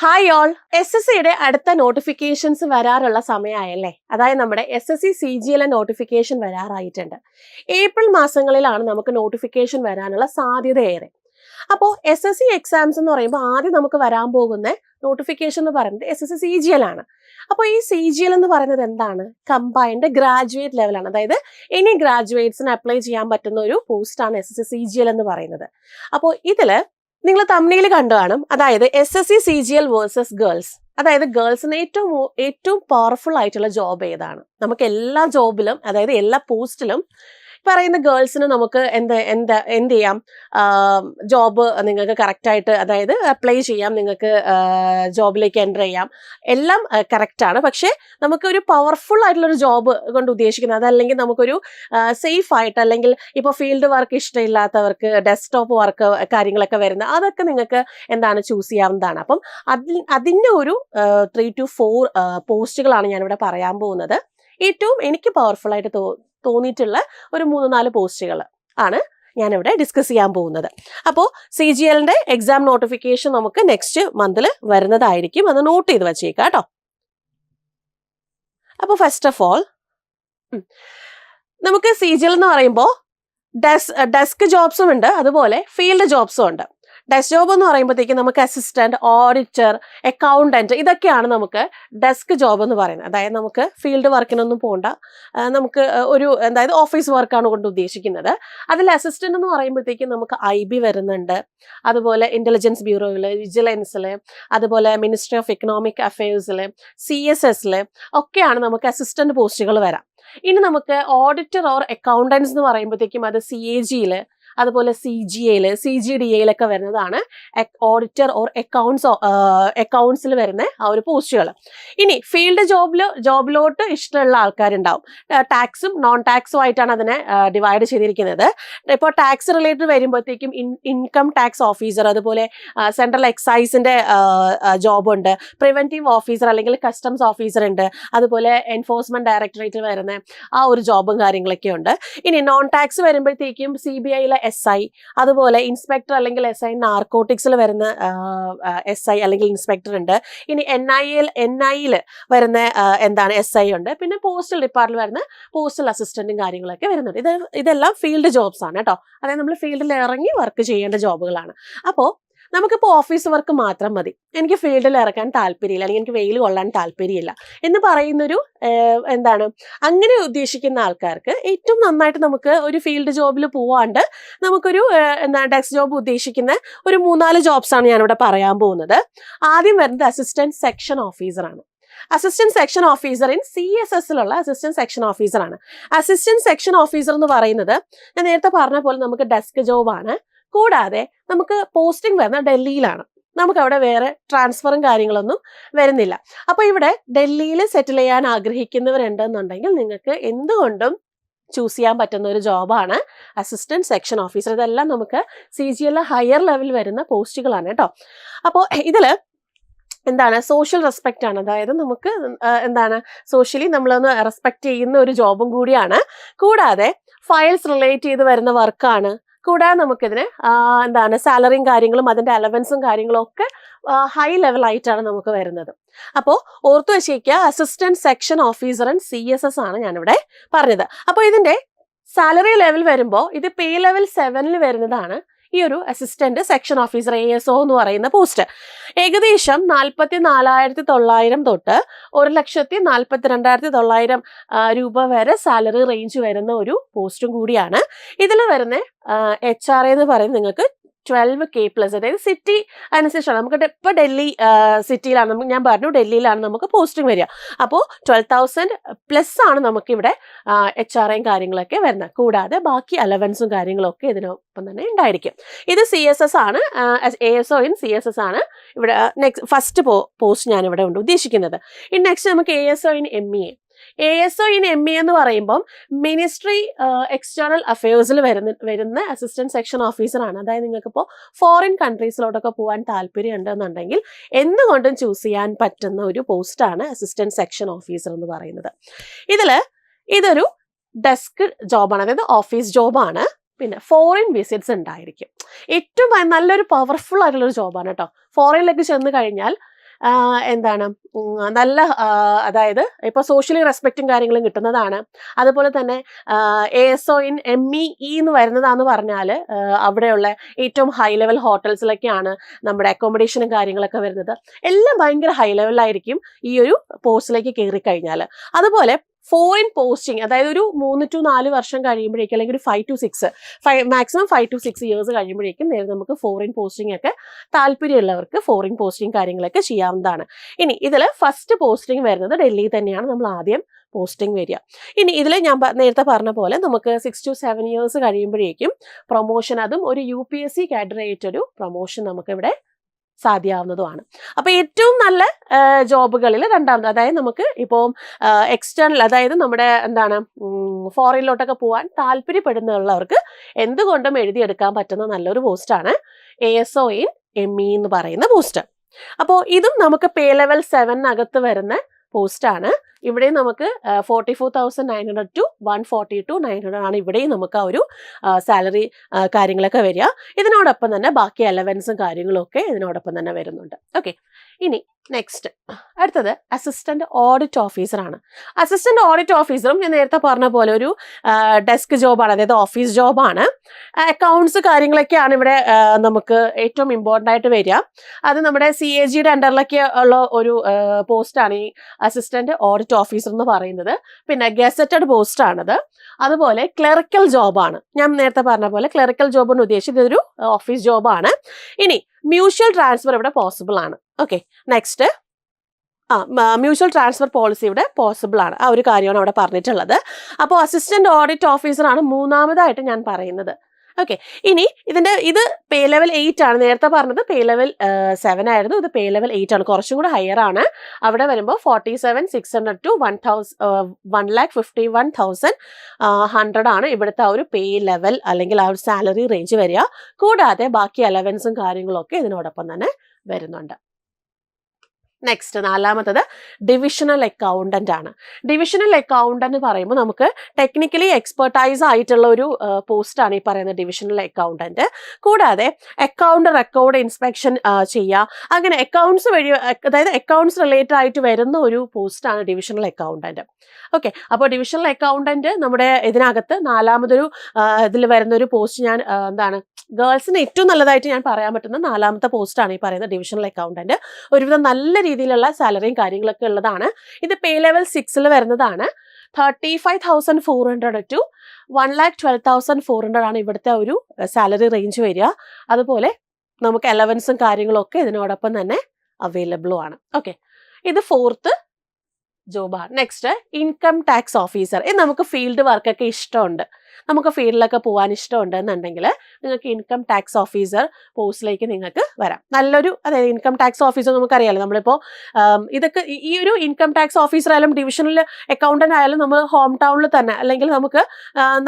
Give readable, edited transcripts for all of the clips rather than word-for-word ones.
Hi all. SSCയുടെ അടുത്ത notifications വരാറുള്ള സമയമായല്ലേ. അതായത് നമ്മുടെ SSC CGL നോട്ടിഫിക്കേഷൻ വരാറായിട്ടുണ്ട്. ഏപ്രിൽ മാസങ്ങളിലാണ് നമുക്ക് നോട്ടിഫിക്കേഷൻ വരാനുള്ള സാധ്യതയേറെ. അപ്പോൾ SSC എക്സാംസ് എന്ന് പറയുമ്പോൾ ആദ്യം നമുക്ക് വരാൻ പോകുന്ന നോട്ടിഫിക്കേഷൻ എന്ന് പറയുന്നത് SSC CGL ആണ്. അപ്പോൾ ഈ CGL എന്ന് പറയുന്നത് എന്താണ്? കമ്പൈൻഡ് ഗ്രാജുവേറ്റ് ലെവലാണ്. അതായത് ഇനി ഗ്രാജുവേറ്റ്സിന് അപ്ലൈ ചെയ്യാൻ പറ്റുന്ന ഒരു പോസ്റ്റാണ് SSC CGL എന്ന് പറയുന്നത്. അപ്പോൾ ഇതില് നിങ്ങൾ തമ്മിൽ കണ്ടു കാണും. അതായത് SSC CGL വേഴ്സസ് ഗേൾസ്. അതായത് ഗേൾസിന് ഏറ്റവും പവർഫുൾ ആയിട്ടുള്ള ജോബ് ഏതാണ്? നമുക്ക് എല്ലാ ജോബിലും, അതായത് എല്ലാ പോസ്റ്റിലും പറയുന്ന ഗേൾസിന് നമുക്ക് എന്ത് ചെയ്യാം, ജോബ് നിങ്ങൾക്ക് കറക്റ്റായിട്ട്, അതായത് അപ്ലൈ ചെയ്യാം, നിങ്ങൾക്ക് ജോബിലേക്ക് എൻ്റർ ചെയ്യാം, എല്ലാം കറക്റ്റാണ്. പക്ഷേ നമുക്കൊരു പവർഫുൾ ആയിട്ടുള്ളൊരു ജോബ് കൊണ്ട് ഉദ്ദേശിക്കുന്നത്, അതല്ലെങ്കിൽ നമുക്കൊരു സേഫ് ആയിട്ട്, അല്ലെങ്കിൽ ഇപ്പോൾ ഫീൽഡ് വർക്ക് ഇഷ്ടമില്ലാത്തവർക്ക് ഡെസ്ക്ടോപ്പ് വർക്ക് കാര്യങ്ങളൊക്കെ വരുന്ന അതൊക്കെ നിങ്ങൾക്ക് ചൂസ് ചെയ്യാവുന്നതാണ്. അപ്പം അതിൻ്റെ ഒരു 3 to 4 പോസ്റ്റുകളാണ് ഞാനിവിടെ പറയാൻ പോകുന്നത്. ഏറ്റവും എനിക്ക് പവർഫുൾ ആയിട്ട് തോന്നിയിട്ടുള്ള ഒരു 3-4 പോസ്റ്റുകൾ ആണ് ഞാനിവിടെ ഡിസ്കസ് ചെയ്യാൻ പോകുന്നത്. അപ്പോൾ CGLന്റെ എക്സാം നോട്ടിഫിക്കേഷൻ നമുക്ക് നെക്സ്റ്റ് മന്തിൽ വരുന്നതായിരിക്കും. അത് നോട്ട് ചെയ്ത് വെച്ചേക്കാം കേട്ടോ. അപ്പോൾ ഫസ്റ്റ് ഓഫ് ഓൾ നമുക്ക് CGL എന്ന് പറയുമ്പോൾ ഡെസ്ക് ജോബ്സും ഉണ്ട്, അതുപോലെ ഫീൽഡ് ജോബ്സും ഉണ്ട്. ഡെസ്ക് ജോബ് എന്ന് പറയുമ്പോഴത്തേക്കും നമുക്ക് അസിസ്റ്റന്റ്, ഓഡിറ്റർ, അക്കൗണ്ടന്റ്, ഇതൊക്കെയാണ് നമുക്ക് ഡെസ്ക് ജോബ് എന്ന് പറയുന്നത്. അതായത് നമുക്ക് ഫീൽഡ് വർക്കിനൊന്നും പോകണ്ട, നമുക്ക് അതായത് ഓഫീസ് വർക്കാണ് കൊണ്ട് ഉദ്ദേശിക്കുന്നത്. അതിൽ അസിസ്റ്റന്റ് എന്ന് പറയുമ്പോഴത്തേക്കും നമുക്ക് IB വരുന്നുണ്ട്, അതുപോലെ ഇന്റലിജൻസ് ബ്യൂറോയിൽ, വിജിലൻസിൽ, അതുപോലെ മിനിസ്ട്രി ഓഫ് എക്കണോമിക് അഫയേഴ്സിൽ, CSSൽ ഒക്കെയാണ് നമുക്ക് അസിസ്റ്റന്റ് പോസ്റ്റുകൾ വരാം. ഇനി നമുക്ക് ഓഡിറ്റർ ഓർ അക്കൗണ്ടൻസ് എന്ന് പറയുമ്പോഴത്തേക്കും അത് CAGയിൽ, അതുപോലെ CGAയിൽ, CGDAയിലൊക്കെ വരുന്നതാണ് ഓഡിറ്റർ ഓർ അക്കൗണ്ട്സിൽ വരുന്ന ആ ഒരു പോസ്റ്റുകൾ. ഇനി ഫീൽഡ് ജോബിലോട്ട് ഇഷ്ടമുള്ള ആൾക്കാരുണ്ടാവും. ടാക്സും നോൺ ടാക്സും ആയിട്ടാണ് അതിനെ ഡിവൈഡ് ചെയ്തിരിക്കുന്നത്. ഇപ്പോൾ ടാക്സ് റിലേറ്റഡ് വരുമ്പോഴത്തേക്കും ഇൻകം ടാക്സ് ഓഫീസർ, അതുപോലെ സെൻട്രൽ എക്സൈസിന്റെ ജോബുണ്ട്, പ്രിവെന്റീവ് ഓഫീസർ അല്ലെങ്കിൽ കസ്റ്റംസ് ഓഫീസർ ഉണ്ട്, അതുപോലെ എൻഫോഴ്സ്മെന്റ് ഡയറക്ടറേറ്റിൽ വരുന്ന ആ ഒരു ജോബും കാര്യങ്ങളൊക്കെ ഉണ്ട്. ഇനി നോൺ ടാക്സ് വരുമ്പോഴത്തേക്കും CBIയിലെ SI, അതുപോലെ ഇൻസ്പെക്ടർ അല്ലെങ്കിൽ SI നാർക്കോട്ടിക്സിൽ വരുന്ന SI അല്ലെങ്കിൽ ഇൻസ്പെക്ടർ ഉണ്ട്. ഇനി NIയിൽ വരുന്ന SI ഉണ്ട്. പിന്നെ പോസ്റ്റൽ ഡിപ്പാർട്ട്മെന്റ് വരുന്ന പോസ്റ്റൽ അസിസ്റ്റന്റും കാര്യങ്ങളൊക്കെ വരുന്നുണ്ട്. ഇതെല്ലാം ഫീൽഡ് ജോബ്സ് ആണ് കേട്ടോ. അതായത് നമ്മൾ ഫീൽഡിൽ ഇറങ്ങി വർക്ക് ചെയ്യേണ്ട ജോബുകളാണ്. അപ്പോൾ നമുക്കിപ്പോൾ ഓഫീസ് വർക്ക് മാത്രം മതി, എനിക്ക് ഫീൽഡിൽ ഇറക്കാൻ താല്പര്യമില്ല, അല്ലെങ്കിൽ എനിക്ക് വെയിൽ കൊള്ളാൻ താല്പര്യമില്ല എന്ന് പറയുന്നൊരു അങ്ങനെ ഉദ്ദേശിക്കുന്ന ആൾക്കാർക്ക് ഏറ്റവും നന്നായിട്ട് നമുക്ക് ഒരു ഫീൽഡ് ജോബിൽ പോവാണ്ട് നമുക്കൊരു ഡെസ്ക് ജോബ് ഉദ്ദേശിക്കുന്ന ഒരു 3-4 ജോബ്സാണ് ഞാനിവിടെ പറയാൻ പോകുന്നത്. ആദ്യം വരുന്നത് അസിസ്റ്റന്റ് സെക്ഷൻ ഓഫീസറാണ്. അസിസ്റ്റന്റ് സെക്ഷൻ ഓഫീസർ ഇൻ CSSലുള്ള അസിസ്റ്റന്റ് സെക്ഷൻ ഓഫീസറാണ്. അസിസ്റ്റന്റ് സെക്ഷൻ ഓഫീസർ എന്ന് പറയുന്നത് ഞാൻ നേരത്തെ പറഞ്ഞ പോലെ നമുക്ക് ഡെസ്ക് ജോബാണ്. കൂടാതെ നമുക്ക് പോസ്റ്റിംഗ് വരുന്നത് ഡൽഹിയിലാണ്. നമുക്ക് അവിടെ വേറെ ട്രാൻസ്ഫറും കാര്യങ്ങളൊന്നും വരുന്നില്ല. അപ്പോൾ ഇവിടെ ഡൽഹിയിൽ സെറ്റിൽ ചെയ്യാൻ ആഗ്രഹിക്കുന്നവരുണ്ടെന്നുണ്ടെങ്കിൽ നിങ്ങൾക്ക് എന്തുകൊണ്ടും ചൂസ് ചെയ്യാൻ പറ്റുന്ന ഒരു ജോബാണ് അസിസ്റ്റന്റ് സെക്ഷൻ ഓഫീസർ. ഇതെല്ലാം നമുക്ക് CGL ഹയർ ലെവൽ വരുന്ന പോസ്റ്റുകളാണ് കേട്ടോ. അപ്പോൾ ഇതില് സോഷ്യൽ റെസ്പെക്റ്റ് ആണ്. അതായത് നമുക്ക് സോഷ്യലി നമ്മളൊന്ന് റെസ്പെക്ട് ചെയ്യുന്ന ഒരു ജോബും കൂടിയാണ്. കൂടാതെ ഫയൽസ് റിലേറ്റ് ചെയ്ത് വരുന്ന വർക്കാണ്. കൂടാതെ നമുക്കിതിന് സാലറിയും കാര്യങ്ങളും അതിൻ്റെ അലവൻസും കാര്യങ്ങളും ഒക്കെ ഹൈ ലെവൽ ആയിട്ടാണ് നമുക്ക് വരുന്നത്. അപ്പോൾ ഓർത്തു വെച്ചേക്കുക, assistant section officer and CSS ആണ് ഞാനിവിടെ പറഞ്ഞത്. അപ്പോൾ ഇതിന്റെ സാലറി ലെവൽ വരുമ്പോൾ ഇത് പേ ലെവൽ 7 വരുന്നതാണ് ഈ ഒരു അസിസ്റ്റന്റ് സെക്ഷൻ ഓഫീസർ ASO എന്ന് പറയുന്ന പോസ്റ്റ്. ഏകദേശം 44,900 തൊട്ട് 1,42,900 രൂപ വരെ സാലറി റേഞ്ച് വരുന്ന ഒരു പോസ്റ്റും കൂടിയാണ്. ഇതിൽ വരുന്ന HRA എന്ന് പറയുന്നത് നിങ്ങൾക്ക് 12K+, അതായത് സിറ്റി അനുസരിച്ചാണ്. നമുക്ക് ഇപ്പോൾ ഡൽഹി സിറ്റിയിലാണ്, ഞാൻ പറഞ്ഞു ഡൽഹിയിലാണ് നമുക്ക് പോസ്റ്റിംഗ് വരിക. അപ്പോൾ 12,000+ ആണ് നമുക്കിവിടെ HRAയും കാര്യങ്ങളൊക്കെ വരുന്നത്. കൂടാതെ ബാക്കി അലവൻസും കാര്യങ്ങളൊക്കെ ഇതിനൊപ്പം തന്നെ ഉണ്ടായിരിക്കും. ഇത് CSS ആണ്, ASO ഇൻ CSS ആണ് ഇവിടെ നെക്സ്റ്റ് ഫസ്റ്റ് പോസ്റ്റ് ഞാനിവിടെ ഉദ്ദേശിക്കുന്നത്. ഇനി നെക്സ്റ്റ് നമുക്ക് ASO in MEA. ASO in MEA എന്ന് പറയുമ്പം മിനിസ്ട്രി എക്സ്റ്റേണൽ അഫയേഴ്സിൽ വരുന്ന അസിസ്റ്റന്റ് സെക്ഷൻ ഓഫീസറാണ്. അതായത് നിങ്ങൾക്കിപ്പോൾ ഫോറിൻ കൺട്രീസിലോട്ടൊക്കെ പോകാൻ താല്പര്യം ഉണ്ടെന്നുണ്ടെങ്കിൽ എന്തുകൊണ്ടും ചൂസ് ചെയ്യാൻ പറ്റുന്ന ഒരു പോസ്റ്റാണ് അസിസ്റ്റന്റ് സെക്ഷൻ ഓഫീസർ എന്ന് പറയുന്നത്. ഇതൊരു ഡെസ്ക് ജോബാണ്, അതായത് ഓഫീസ് ജോബാണ്. പിന്നെ ഫോറിൻ വിസിറ്റ്സ് ഉണ്ടായിരിക്കും. ഏറ്റവും നല്ലൊരു പവർഫുൾ ആയിട്ടുള്ളൊരു ജോബാണ് കേട്ടോ. ഫോറിനിലേക്ക് ചെന്ന് കഴിഞ്ഞാൽ എന്താണ് നല്ല അതായത് ഇപ്പോൾ സോഷ്യലി റെസ്പെക്റ്റും കാര്യങ്ങളും കിട്ടുന്നതാണ്. അതുപോലെ തന്നെ ASO ഇൻ MEE എന്ന് വരുന്നതാന്ന് പറഞ്ഞാൽ അവിടെയുള്ള ഏറ്റവും ഹൈ ലെവൽ ഹോട്ടൽസിലൊക്കെയാണ് നമ്മുടെ അക്കോമഡേഷനും കാര്യങ്ങളൊക്കെ വരുന്നത്. എല്ലാം ഭയങ്കര ഹൈ ലെവലിലായിരിക്കും ഈ ഒരു പോസ്റ്റിലേക്ക് കയറി കഴിഞ്ഞാൽ. അതുപോലെ ഫോറിൻ പോസ്റ്റിംഗ്, അതായത് ഒരു 3 to 4 വർഷം കഴിയുമ്പോഴേക്കും, അല്ലെങ്കിൽ ഒരു 5 to 6 മാക്സിമം 5 to 6 ഇയേഴ്സ് കഴിയുമ്പോഴേക്കും നേരെ നമുക്ക് ഫോറിൻ പോസ്റ്റിംഗ് ഒക്കെ താല്പര്യമുള്ളവർക്ക് ഫോറിൻ പോസ്റ്റിംഗ് കാര്യങ്ങളൊക്കെ ചെയ്യാവുന്നതാണ്. ഇനി ഇതിൽ ഫസ്റ്റ് പോസ്റ്റിംഗ് വരുന്നത് ഡൽഹി തന്നെയാണ് നമ്മൾ ആദ്യം പോസ്റ്റിംഗ് വരിക. ഇനി ഇതിൽ ഞാൻ നേരത്തെ പറഞ്ഞ പോലെ നമുക്ക് 6 to 7 ഇയേഴ്സ് കഴിയുമ്പോഴേക്കും പ്രൊമോഷൻ, അതും ഒരു UPSC കാഡറേറ്റ് ഒരു പ്രൊമോഷൻ നമുക്കിവിടെ സാധ്യമാവുന്നതുമാണ്. അപ്പോൾ ഏറ്റവും നല്ല ജോബുകളിൽ രണ്ടാമത്, അതായത് നമുക്ക് ഇപ്പോൾ എക്സ്റ്റേണൽ, അതായത് നമ്മുടെ എന്താണ് ഫോറിനിലോട്ടൊക്കെ പോകാൻ താല്പര്യപ്പെടുന്നവർക്ക് എന്തുകൊണ്ടും എഴുതിയെടുക്കാൻ പറ്റുന്ന നല്ലൊരു പോസ്റ്റാണ് ASO ഇൻ ME എന്ന് പറയുന്ന പോസ്റ്റ്. അപ്പോൾ ഇതും നമുക്ക് പേ ലെവൽ 7 വരുന്ന പോസ്റ്റാണ്. ഇവിടെ നമുക്ക് 44,900 to 142,900 ആണ് ഇവിടെയും നമുക്ക് ആ ഒരു സാലറി കാര്യങ്ങളൊക്കെ വരിക. ഇതിനോടൊപ്പം തന്നെ ബാക്കി അലവൻസും കാര്യങ്ങളും ഒക്കെ ഇതിനോടൊപ്പം തന്നെ വരുന്നുണ്ട്. ഓക്കെ, ഇനി നെക്സ്റ്റ് അടുത്തത് അസിസ്റ്റന്റ് ഓഡിറ്റ് ഓഫീസറാണ്. അസിസ്റ്റന്റ് ഓഡിറ്റ് ഓഫീസറും ഞാൻ നേരത്തെ പറഞ്ഞ പോലെ ഒരു ഡെസ്ക് ജോബാണ്, അതായത് ഓഫീസ് ജോബാണ്. അക്കൗണ്ട്സ് കാര്യങ്ങളൊക്കെയാണ് ഇവിടെ നമുക്ക് ഏറ്റവും ഇമ്പോർട്ടൻ്റ് ആയിട്ട് വരിക. അത് നമ്മുടെ CAGയുടെ അണ്ടറിലൊക്കെ ഉള്ള ഒരു പോസ്റ്റാണ് ഈ അസിസ്റ്റന്റ് ഓഡിറ്റ് ഓഫീസർ എന്ന് പറയുന്നത്. പിന്നെ ഗസറ്റഡ് പോസ്റ്റ് ആണത്. അതുപോലെ ക്ലറിക്കൽ ജോബാണ്. ഞാൻ നേരത്തെ പറഞ്ഞ പോലെ ക്ലറിക്കൽ ജോബ് എന്ന് ഉദ്ദേശിച്ചത് ഇതൊരു ഓഫീസ് ജോബാണ്. ഇനി മ്യൂച്വൽ ട്രാൻസ്ഫർ ഇവിടെ പോസിബിൾ ആണ്. Okay, next mutual transfer policy ഇവിടെ പോസിബിൾ ആണ്. ആ ഒരു കാര്യമാണ് അവിടെ പറഞ്ഞിട്ടുള്ളത്. അപ്പോൾ അസിസ്റ്റന്റ് ഓഡിറ്റ് ഓഫീസറാണ് മൂന്നാമതായിട്ട് ഞാൻ പറയുന്നത്. ഓക്കെ, ഇനി ഇത് പേ ലെവൽ 8 ആണ്. നേരത്തെ പറഞ്ഞത് പേ ലെവൽ 7 ആയിരുന്നു, ഇത് പേ ലെവൽ 8 ആണ്, കുറച്ചും കൂടെ ഹയർ ആണ്. അവിടെ വരുമ്പോൾ 47,600 to 1,51,100 ആണ് ഇവിടുത്തെ ആ ഒരു പേ ലെവൽ അല്ലെങ്കിൽ ആ ഒരു സാലറി റേഞ്ച് വരിക. കൂടാതെ ബാക്കി അലവൻസും കാര്യങ്ങളൊക്കെ ഇതിനോടൊപ്പം തന്നെ വരുന്നുണ്ട്. നെക്സ്റ്റ് നാലാമത്തത് ഡിവിഷണൽ അക്കൗണ്ടന്റ് ആണ്. ഡിവിഷണൽ അക്കൗണ്ടന്റ് പറയുമ്പോൾ നമുക്ക് ടെക്നിക്കലി എക്സ്പെർട്ടൈസ് ആയിട്ടുള്ള ഒരു പോസ്റ്റാണ് ഈ പറയുന്ന ഡിവിഷണൽ അക്കൗണ്ടന്റ്. കൂടാതെ അക്കൗണ്ട് റെക്കോർഡ് ഇൻസ്പെക്ഷൻ ചെയ്യുക, അങ്ങനെ അക്കൗണ്ട്സ് വഴി, അതായത് അക്കൗണ്ട്സ് റിലേറ്റഡ് ആയിട്ട് വരുന്ന ഒരു പോസ്റ്റാണ് ഡിവിഷണൽ അക്കൗണ്ടന്റ്. ഓക്കെ, അപ്പോൾ ഡിവിഷണൽ അക്കൗണ്ടന്റ് നമ്മുടെ ഇതിനകത്ത് നാലാമതൊരു ഇതിൽ വരുന്ന ഒരു പോസ്റ്റ്, ഞാൻ എന്താണ് ഗേൾസിന് ഏറ്റവും നല്ലതായിട്ട് ഞാൻ പറയാൻ പറ്റുന്ന നാലാമത്തെ പോസ്റ്റാണ് ഈ പറയുന്ന ഡിവിഷണൽ അക്കൗണ്ടന്റ്. ഒരുവിധം നല്ല രീതിയിലുള്ള സാലറിയും കാര്യങ്ങളൊക്കെ ഉള്ളതാണ്. ഇത് പേ ലെവൽ 6 വരുന്നതാണ്. 35,400 to 1,12,400 ആണ് ഇവിടുത്തെ ഒരു സാലറി റേഞ്ച് വരിക. അതുപോലെ നമുക്ക് അലവൻസും കാര്യങ്ങളൊക്കെ ഇതിനോടൊപ്പം തന്നെ അവൈലബിളും ആണ്. ഓക്കെ, ഇത് ഫോർത്ത് ജോബാണ്. Next income tax officer. ഇത് നമുക്ക് ഫീൽഡ് വർക്കൊക്കെ ഇഷ്ടമുണ്ട്, നമുക്ക് ഫീൽഡിലൊക്കെ പോകാൻ ഇഷ്ടമുണ്ട് എന്നുണ്ടെങ്കിൽ നിങ്ങൾക്ക് ഇൻകം ടാക്സ് ഓഫീസർ പോസ്റ്റിലേക്ക് നിങ്ങൾക്ക് വരാം. നല്ലൊരു, അതായത് ഇൻകം ടാക്സ് ഓഫീസർ നമുക്കറിയാലോ, നമ്മളിപ്പോൾ ഇതൊക്കെ ഈ ഒരു ഇൻകം ടാക്സ് ഓഫീസർ ആയാലും ഡിവിഷണൽ അക്കൗണ്ടന്റ് ആയാലും നമ്മൾ ഹോം ടൗണിൽ തന്നെ, അല്ലെങ്കിൽ നമുക്ക്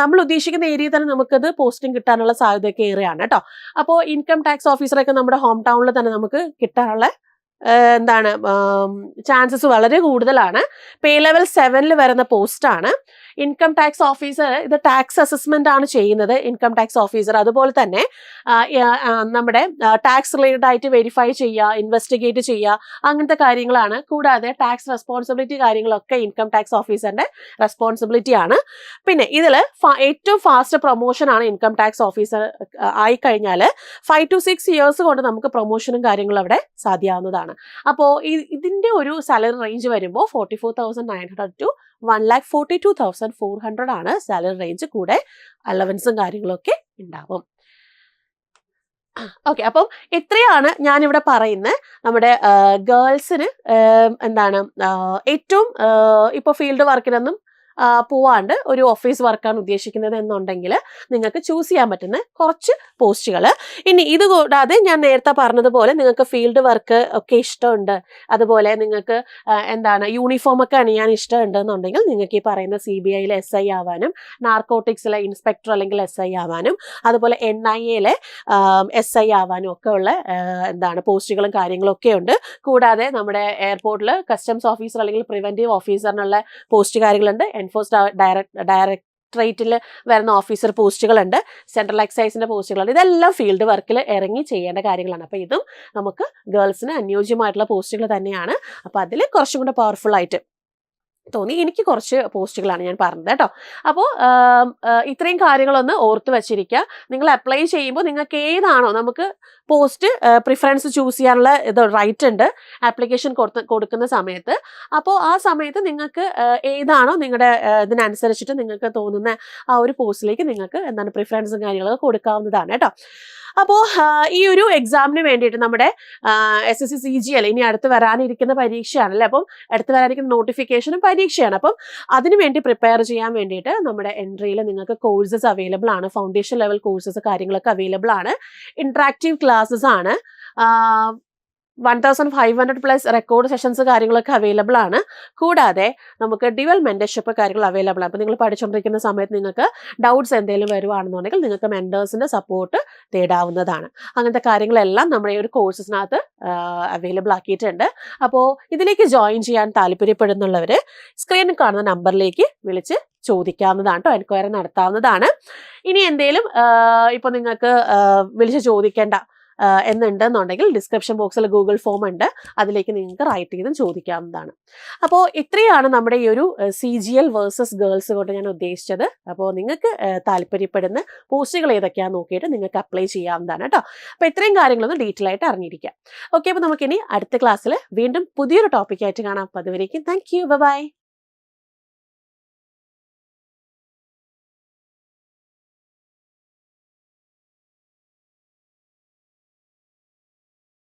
നമ്മൾ ഉദ്ദേശിക്കുന്ന ഏരിയയിൽ തന്നെ നമുക്കത് പോസ്റ്റിംഗ് കിട്ടാനുള്ള സാധ്യതയൊക്കെ ഏറെയാണ് കേട്ടോ. അപ്പോൾ ഇൻകം ടാക്സ് ഓഫീസറൊക്കെ നമ്മുടെ ഹോം ടൗണിൽ തന്നെ നമുക്ക് കിട്ടാനുള്ള എന്താണ് ചാൻസസ് വളരെ കൂടുതലാണ്. പേ ലെവൽ 7 വരുന്ന പോസ്റ്റാണ്. ഇൻകം ടാക്സ് ഓഫീസർ ഇത് ടാക്സ് അസസ്മെന്റ് ആണ് ചെയ്യുന്നത് ഇൻകം ടാക്സ് ഓഫീസർ. അതുപോലെ തന്നെ നമ്മുടെ ടാക്സ് റിലേറ്റഡ് ആയിട്ട് വെരിഫൈ ചെയ്യുക, ഇൻവെസ്റ്റിഗേറ്റ് ചെയ്യുക, അങ്ങനത്തെ കാര്യങ്ങളാണ്. കൂടാതെ ടാക്സ് റെസ്പോൺസിബിലിറ്റി കാര്യങ്ങളൊക്കെ ഇൻകം ടാക്സ് ഓഫീസറിന്റെ റെസ്പോൺസിബിലിറ്റി ആണ്. പിന്നെ ഇതിൽ ഏറ്റവും ഫാസ്റ്റ് പ്രൊമോഷൻ ആണ് ഇൻകം ടാക്സ് ഓഫീസർ ആയിക്കഴിഞ്ഞാൽ 5 to 6 ഇയേഴ്സ് കൊണ്ട് നമുക്ക് പ്രൊമോഷനും കാര്യങ്ങളും അവിടെ സാധ്യമാവുന്നതാണ്. അപ്പോൾ ഇതിന്റെ ഒരു സാലറി റേഞ്ച് വരുമ്പോൾ 44,900 to 1,42,400 ആണ് സാലറി റേഞ്ച്. കൂടെ അലവൻസും കാര്യങ്ങളൊക്കെ ഉണ്ടാവും. ഓക്കെ, അപ്പം ഇത്രയാണ് ഞാനിവിടെ പറയുന്നത്. നമ്മുടെ ഗേൾസിന് എന്താണ് ഏറ്റവും ഇപ്പോൾ ഫീൽഡ് വർക്കിനൊന്നും പോവാണ്ട് ഒരു ഓഫീസ് വർക്കാണ് ഉദ്ദേശിക്കുന്നത് എന്നുണ്ടെങ്കിൽ നിങ്ങൾക്ക് ചൂസ് ചെയ്യാൻ പറ്റുന്ന കുറച്ച് പോസ്റ്റുകൾ. ഇനി ഇത് കൂടാതെ ഞാൻ നേരത്തെ പറഞ്ഞതുപോലെ നിങ്ങൾക്ക് ഫീൽഡ് വർക്ക് ഒക്കെ ഇഷ്ടമുണ്ട്, അതുപോലെ നിങ്ങൾക്ക് എന്താണ് യൂണിഫോം ഒക്കെ അണിയാൻ ഇഷ്ടമുണ്ട് എന്നുണ്ടെങ്കിൽ നിങ്ങൾക്ക് ഈ പറയുന്ന CBIയിലെ SI ആവാനും, നാർക്കോട്ടിക്സിലെ ഇൻസ്പെക്ടർ അല്ലെങ്കിൽ SI ആവാനും, അതുപോലെ NIAയിലെ SI ആവാനും ഒക്കെ ഉള്ള എന്താണ് പോസ്റ്റുകളും കാര്യങ്ങളും ഒക്കെ ഉണ്ട്. കൂടാതെ നമ്മുടെ എയർപോർട്ടിൽ കസ്റ്റംസ് ഓഫീസർ അല്ലെങ്കിൽ പ്രിവെന്റീവ് ഓഫീസറിനുള്ള പോസ്റ്റ് കാര്യങ്ങളുണ്ട്. എൻഫോഴ്സ്ഡ് ഡയറക്ടറേറ്റിൽ വരുന്ന ഓഫീസർ പോസ്റ്റുകളുണ്ട്, സെൻട്രൽ എക്സൈസിൻ്റെ പോസ്റ്റുകളുണ്ട്. ഇതെല്ലാം ഫീൽഡ് വർക്കിൽ ഇറങ്ങി ചെയ്യേണ്ട കാര്യങ്ങളാണ്. അപ്പോൾ ഇതും നമുക്ക് ഗേൾസിന് അനുയോജ്യമായിട്ടുള്ള പോസ്റ്റുകൾ തന്നെയാണ്. അപ്പോൾ അതിൽ കുറച്ചും കൂടെ പവർഫുൾ ആയിട്ട് തോന്നി എനിക്ക് കുറച്ച് പോസ്റ്റുകളാണ് ഞാൻ പറഞ്ഞത് കേട്ടോ. അപ്പോൾ ഇത്രയും കാര്യങ്ങളൊന്ന് ഓർത്ത് വെച്ചിരിക്കുക. നിങ്ങൾ അപ്ലൈ ചെയ്യുമ്പോൾ നിങ്ങൾക്ക് ഏതാണോ, നമുക്ക് പോസ്റ്റ് പ്രിഫറൻസ് ചൂസ് ചെയ്യാനുള്ള ഇത് റൈറ്റ് ഉണ്ട് ആപ്ലിക്കേഷൻ കൊടുക്കുന്ന സമയത്ത്. അപ്പോൾ ആ സമയത്ത് നിങ്ങൾക്ക് ഏതാണോ നിങ്ങളുടെ ഇതിനനുസരിച്ചിട്ട് നിങ്ങൾക്ക് തോന്നുന്ന ആ ഒരു പോസ്റ്റിലേക്ക് നിങ്ങൾക്ക് എന്താണ് പ്രിഫറൻസും കാര്യങ്ങളൊക്കെ കൊടുക്കാവുന്നതാണ് കേട്ടോ. അപ്പോൾ ഈ ഒരു എക്സാമിന് വേണ്ടിയിട്ട് നമ്മുടെ SSC CGL ഇനി അടുത്ത് വരാനിരിക്കുന്ന പരീക്ഷയാണല്ലേ. അപ്പം അടുത്ത് വരാനിരിക്കുന്ന നോട്ടിഫിക്കേഷനും പരീക്ഷയാണ്. അപ്പം അതിനു വേണ്ടി പ്രിപ്പയർ ചെയ്യാൻ വേണ്ടിയിട്ട് നമ്മുടെ എൻട്രിയിൽ നിങ്ങൾക്ക് കോഴ്സസ് അവൈലബിൾ ആണ്. ഫൗണ്ടേഷൻ ലെവൽ കോഴ്സസ് കാര്യങ്ങളൊക്കെ അവൈലബിൾ ആണ്. ഇൻട്രാക്റ്റീവ് ക്ലാസ്സസ് ആണ്. 1500+ റെക്കോർഡ് സെഷൻസ് കാര്യങ്ങളൊക്കെ അവൈലബിൾ ആണ്. കൂടാതെ നമുക്ക് ഡ്യുവൽ മെന്റർഷിപ്പ് കാര്യങ്ങൾ അവൈലബിൾ ആണ്. അപ്പോൾ നിങ്ങൾ പഠിച്ചുകൊണ്ടിരിക്കുന്ന സമയത്ത് നിങ്ങൾക്ക് ഡൗട്ട്സ് എന്തെങ്കിലും വരുവാണെന്നുണ്ടെങ്കിൽ നിങ്ങൾക്ക് മെന്റേഴ്സിൻ്റെ സപ്പോർട്ട് തേടാവുന്നതാണ്. അങ്ങനത്തെ കാര്യങ്ങളെല്ലാം നമ്മുടെ ഈ ഒരു കോഴ്സസിനകത്ത് അവൈലബിൾ ആക്കിയിട്ടുണ്ട്. അപ്പോൾ ഇതിലേക്ക് ജോയിൻ ചെയ്യാൻ താല്പര്യപ്പെടുന്നുള്ളവർ സ്ക്രീനിൽ കാണുന്ന നമ്പറിലേക്ക് വിളിച്ച് ചോദിക്കാവുന്നതാണ് കേട്ടോ, എൻക്വയറി നടത്താവുന്നതാണ്. ഇനി എന്തേലും ഇപ്പോൾ നിങ്ങൾക്ക് വിളിച്ച് ചോദിക്കേണ്ട എന്നുണ്ടെന്നുണ്ടെങ്കിൽ ഡിസ്ക്രിപ്ഷൻ ബോക്സിൽ ഗൂഗിൾ ഫോം ഉണ്ട്, അതിലേക്ക് നിങ്ങൾക്ക് റൈറ്റ് ചെയ്തും ചോദിക്കാവുന്നതാണ്. അപ്പോൾ ഇത്രയാണ് നമ്മുടെ ഈ ഒരു CGL വേഴ്സസ് ഗേൾസ് കൊണ്ട് ഞാൻ ഉദ്ദേശിച്ചത്. അപ്പോൾ നിങ്ങൾക്ക് താല്പര്യപ്പെടുന്ന പോസ്റ്റുകൾ ഏതൊക്കെയാണെന്ന് നോക്കിയിട്ട് നിങ്ങൾക്ക് അപ്ലൈ ചെയ്യാവുന്നതാണ് കേട്ടോ. അപ്പോൾ ഇത്രയും കാര്യങ്ങളൊന്ന് ഡീറ്റെയിൽ ആയിട്ട് അറിഞ്ഞിരിക്കാം. ഓക്കെ, അപ്പോൾ നമുക്കിനി അടുത്ത ക്ലാസ്സിൽ വീണ്ടും പുതിയൊരു ടോപ്പിക്കായിട്ട് കാണാം. അതുവരേക്കും താങ്ക് യു, ബൈ.